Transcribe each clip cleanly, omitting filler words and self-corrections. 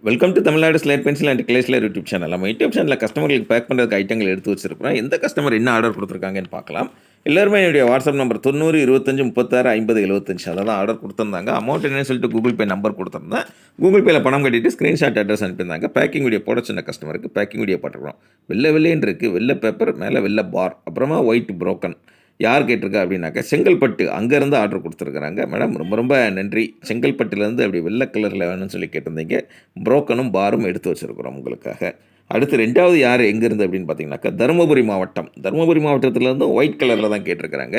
Welcome to Tamil Nadu slate pencil and கிளேஸ்லர் YouTube channel. நம்ம YouTube சேனலில் கஸ்டமர்களுக்கு பேக் பண்ணுறதுக்கு ஐட்டங்கள் எடுத்து வச்சிருக்கிறோம். எந்த கஸ்டமர் என்ன ஆர்டர் கொடுத்துருக்காங்கன்னு பார்க்கலாம். எல்லாருமே என்னுடைய வாட்ஸ்அப் நம்பர் 90 25 36 50 75 அதை தான் ஆர்டர் கொடுத்துருந்தாங்க. அமௌண்ட் என்னன்னு சொல்லிட்டு கூகுள் பே நம்பர் கொடுத்துருந்தேன். கூகுள் பேயில் பணம் கட்டிட்டு ஸ்க்ரீன்ஷாட் அட்ரஸ் அனுப்பியிருந்தாங்க. பேக்கிங் வீடியோ போட சொன்ன கஸ்டமருக்கு பேக்கிங் வீடியோ போட்டுருக்கோம். வெள்ளைன்னு இருக்குது, வெள்ளை பேப்பர் மேலே வெள்ளை பார், அப்புறமா ஒயிட் ப்ரோக்கன். யார் கேட்டிருக்கா அப்படின்னாக்கா செங்கல்பட்டு அங்கேருந்து ஆர்டர் கொடுத்துருக்குறாங்க. மேடம் ரொம்ப ரொம்ப நன்றி. செங்கல்பட்டுலேருந்து அப்படி வெள்ளை கலரில் வேணும்னு சொல்லி கேட்டிருந்தீங்க. ப்ரோக்கனும் பாரும் எடுத்து வச்சுருக்குறோம் உங்களுக்காக. அடுத்து ரெண்டாவது யார் எங்கேருந்து அப்படின்னு பார்த்தீங்கன்னாக்கா தருமபுரி மாவட்டம். தருமபுரி மாவட்டத்திலேருந்து ஒயிட் கலரில் தான் கேட்டிருக்கிறாங்க.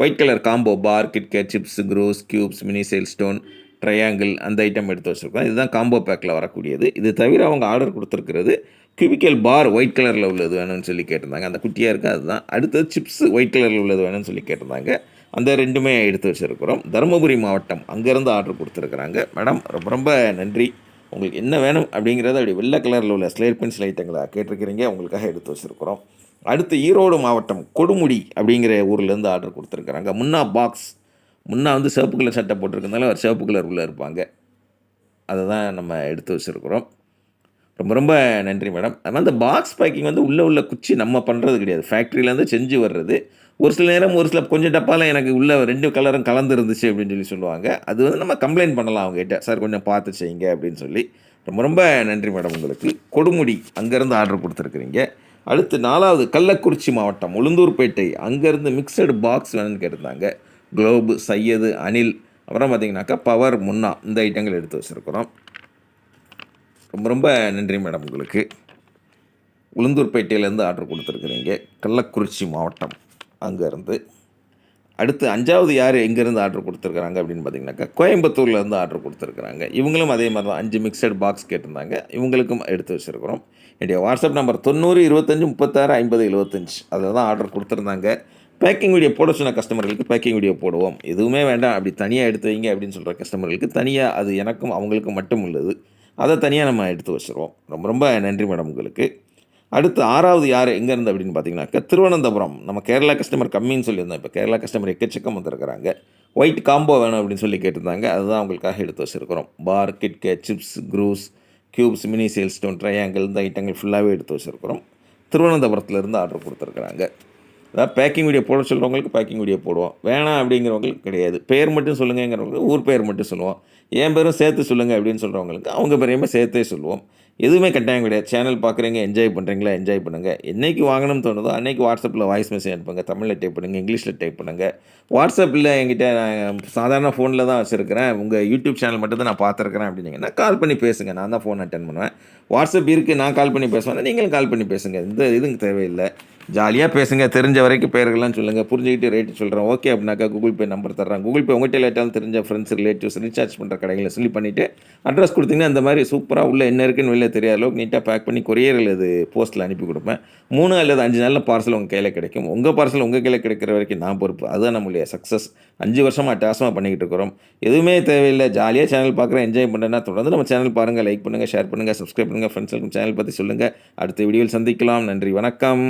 White colour combo bar, KitKat, chips, க்ரூஸ், க்யூப்ஸ், மினி சேல் ஸ்டோன், ட்ரையாங்கிள் அந்த ஐட்டம் எடுத்து வச்சுருக்கோம். இதுதான் காம்போ பேக்கில் வரக்கூடியது. இது தவிர அவங்க ஆர்டர் கொடுத்துருக்கிறது கியூபிக்கல் பார் ஒயிட் கலரில் உள்ளது வேணும்னு சொல்லி கேட்டிருந்தாங்க. அந்த குட்டியாக இருக்குது அதுதான். அடுத்தது சிப்ஸ் ஒயிட் கலரில் உள்ளது வேணும்னு சொல்லி கேட்டிருந்தாங்க. அந்த ரெண்டுமே எடுத்து வச்சுருக்கிறோம். தருமபுரி மாவட்டம் அங்கேருந்து ஆர்டர் கொடுத்துருக்குறாங்க. மேடம் ரொம்ப ரொம்ப நன்றி. உங்களுக்கு என்ன வேணும் அப்படிங்கிறத அப்படி வெள்ளை கலரில் உள்ள ஸ்லேட் பென்சில் ஐட்டங்களை கேட்டிருக்கிறீங்க, உங்களுக்காக எடுத்து வச்சுருக்கிறோம். அடுத்து ஈரோடு மாவட்டம் கொடுமுடி அப்படிங்கிற ஊர்லேருந்து ஆர்டர் கொடுத்துருக்குறாங்க. முன்னா பாக்ஸ், முன்னா சிவப்பு கலர் சட்டை போட்டிருக்கனால ஒரு சிவப்பு கலர் உள்ளே இருப்பாங்க. அதை தான் நம்ம எடுத்து வச்சுருக்குறோம். ரொம்ப ரொம்ப நன்றி மேடம். அதனால் அந்த பாக்ஸ் பேக்கிங் உள்ள குச்சி நம்ம பண்ணுறது கிடையாது, ஃபேக்ட்ரியிலேருந்து செஞ்சு வர்றது. ஒரு சில நேரம் ஒரு சில கொஞ்சம் டப்பாவில் எனக்கு உள்ள 2 கலரும் கலந்து இருந்துச்சு அப்படின்னு சொல்லி சொல்லுவாங்க. அது நம்ம கம்ப்ளைண்ட் பண்ணலாம் அவங்ககிட்ட, சார் கொஞ்சம் பார்த்து செய்யுங்க அப்படின்னு சொல்லி. ரொம்ப ரொம்ப நன்றி மேடம் உங்களுக்கு. கொடுமுடி அங்கேருந்து ஆர்டர் கொடுத்துருக்குறீங்க. அடுத்து 4வது கள்ளக்குறிச்சி மாவட்டம் உளுந்தூர்பேட்டை அங்கேருந்து மிக்சடு பாக்ஸ் வேணும்னு கேட்டிருந்தாங்க. குளோபு, சையது, அனில், அப்புறம் பார்த்திங்கனாக்கா பவர், முன்னா இந்த ஐட்டங்கள் எடுத்து வச்சுருக்குறோம். ரொம்ப ரொம்ப நன்றி மேடம் உங்களுக்கு. உளுந்தூர்பேட்டையிலேருந்து ஆர்டர் கொடுத்துருக்குறீங்க, கள்ளக்குறிச்சி மாவட்டம் அங்கேருந்து. அடுத்து 5வது யார் எங்கேருந்து ஆர்டர் கொடுத்துருக்குறாங்க அப்படின்னு பார்த்தீங்கன்னாக்கா கோயம்புத்தூர்லேருந்து ஆர்டர் கொடுத்துருக்குறாங்க. இவங்களும் அதே மாதிரி தான் 5 மிக்சட் பாக்ஸ் கேட்டிருந்தாங்க. இவங்களுக்கும் எடுத்து வச்சுருக்கிறோம். என்னுடைய வாட்ஸ்அப் நம்பர் 90 25 36 50 75 அதில் தான் ஆர்டர் கொடுத்துருந்தாங்க. பேக்கிங் வீடியோ போட சொன்ன கஸ்டமர்களுக்கு பேக்கிங் வீடியோ போடுவோம். எதுவுமே வேண்டாம் அப்படி தனியாக எடுத்து வைங்க அப்படின்னு சொல்கிற கஸ்டமர்களுக்கு தனியாக அது எனக்கும் அவங்களுக்கும் மட்டும் உள்ளது, அதை தனியாக நம்ம எடுத்து வச்சுருவோம். ரொம்ப ரொம்ப நன்றி மேடம் உங்களுக்கு. அடுத்து 6வது யார் எங்கேருந்து அப்படின்னு பார்த்தீங்கன்னாக்கா திருவனந்தபுரம். நம்ம கேரளா கஸ்டமர் கம்மின்னு சொல்லியிருந்தோம், இப்போ கேரளா கஸ்டமர் எக்கச்சக்கம் வந்திருக்கிறாங்க. ஒயிட் காம்போ வேணும் அப்படின்னு சொல்லி கேட்டிருந்தாங்க. அதுதான் அவங்களுக்காக எடுத்து வச்சுருக்கிறோம். பார், கிட்கேட், சிப்ஸ், க்ரூஸ், க்யூப்ஸ், மினி சேல் ஸ்டோன், ட்ரையாங்கிள் இந்த ஐட்டங்கள் ஃபுல்லாகவே எடுத்து வச்சுருக்கிறோம். திருவனந்தபுரத்துலேருந்து ஆர்டர் கொடுத்துருக்குறாங்க. அதாவது பேக்கிங் வீடியோ போட சொல்கிறவங்களுக்கு பேக்கிங் வீடியோ போடுவோம், வேணாம் அப்படிங்கிறவங்களுக்கு கிடையாது. பேர் மட்டும் சொல்லுங்கிறவங்களுக்கு ஊர் பேர் மட்டும் சொல்லுவோம். என் பேரும் சேர்த்து சொல்லுங்கள் அப்படின்னு சொல்கிறவங்களுக்கு அவங்க பேரையுமே சேர்த்தே சொல்லுவோம். எதுவுமே கட்டாயம் கிடையாது. சேனல் பார்க்குறீங்க, என்ஜாய் பண்ணுறீங்களா, என்ஜாய் பண்ணுங்கள். என்றைக்கு வாங்கணும்னு தோணுதோ அன்றைக்கி வாட்ஸ்அப்பில் வாய்ஸ் மெசேஜ் அனுப்புங்க. தமிழில் டைப் பண்ணுங்கள், இங்கிலீஷில் டைப் பண்ணுங்கள். வாட்ஸ்அப்பில் என்கிட்ட நான் சாதாரண ஃபோனில் தான் வச்சுருக்கிறேன், உங்கள் யூடியூப் சேனல் மட்டும் தான் நான் பார்த்துருக்குறேன் அப்படின்னீங்கன்னா கால் பண்ணி பேசுங்க. நான் தான் ஃபோன் அட்டன் பண்ணுவேன். வாட்ஸ்அப் இருக்குது, நான் கால் பண்ணி பேசுவேன், நீங்களும் கால் பண்ணி பேசுங்க. இந்த இதுங்க தேவையில்லை. ஜாலியாக பேசுங்க. தெரிஞ்ச வரைக்கும் பேர்கள்லாம் சொல்லுங்கள், புரிஞ்சுக்கிட்டு ரேட்டு சொல்கிறேன். ஓகே அப்படின்னாக்கா கூகுள் பே நம்பர் தர்றேன். கூகுள் பே உங்கள்கிட்ட லேட்டாலும் தெரிஞ்ச ஃப்ரெண்ட்ஸ், ரிலேட்டிவ்ஸ், ரீசார்ஜ் பண்ணுற கடைகளை சொல்லி பண்ணிவிட்டு அட்ரஸ் கொடுத்தீங்கன்னா இந்த மாதிரி சூப்பராக உள்ள என்ன இருக்குன்னு வெளில தெரியாத அளவுக்கு நீட்டாக பேக் பண்ணி கொரியரில் இது போஸ்ட்டில் அனுப்பி கொடுப்பேன். 3 அல்லது 5 நாளில் பார்சல் உங்கள் கையில் கிடைக்கும். உங்கள் பார்சல் உங்கள் கையில் கிடைக்கிற வரைக்கும் நான் பொறுப்பு. அதுதான் நம்மளுடைய சக்ஸஸ். 5 வருஷமாக அட்டகாசமாக பண்ணிக்கிட்டு இருக்கிறோம். எதுவுமே தேவையில்லை. ஜாலியாக சேனல் பார்க்குறேன், என்ஜாய் பண்ணுறேன்னா தொடர்ந்து நம்ம சேனல் பாருங்கள், லைக் பண்ணுங்கள், ஷேர் பண்ணுங்கள், சப்ஸ்கிரைப் பண்ணுங்கள், ஃப்ரெண்ட்ஸுக்கும் சேனல் பற்றி சொல்லுங்கள். அடுத்த வீடியோவில் சந்திக்கலாம். நன்றி, வணக்கம்.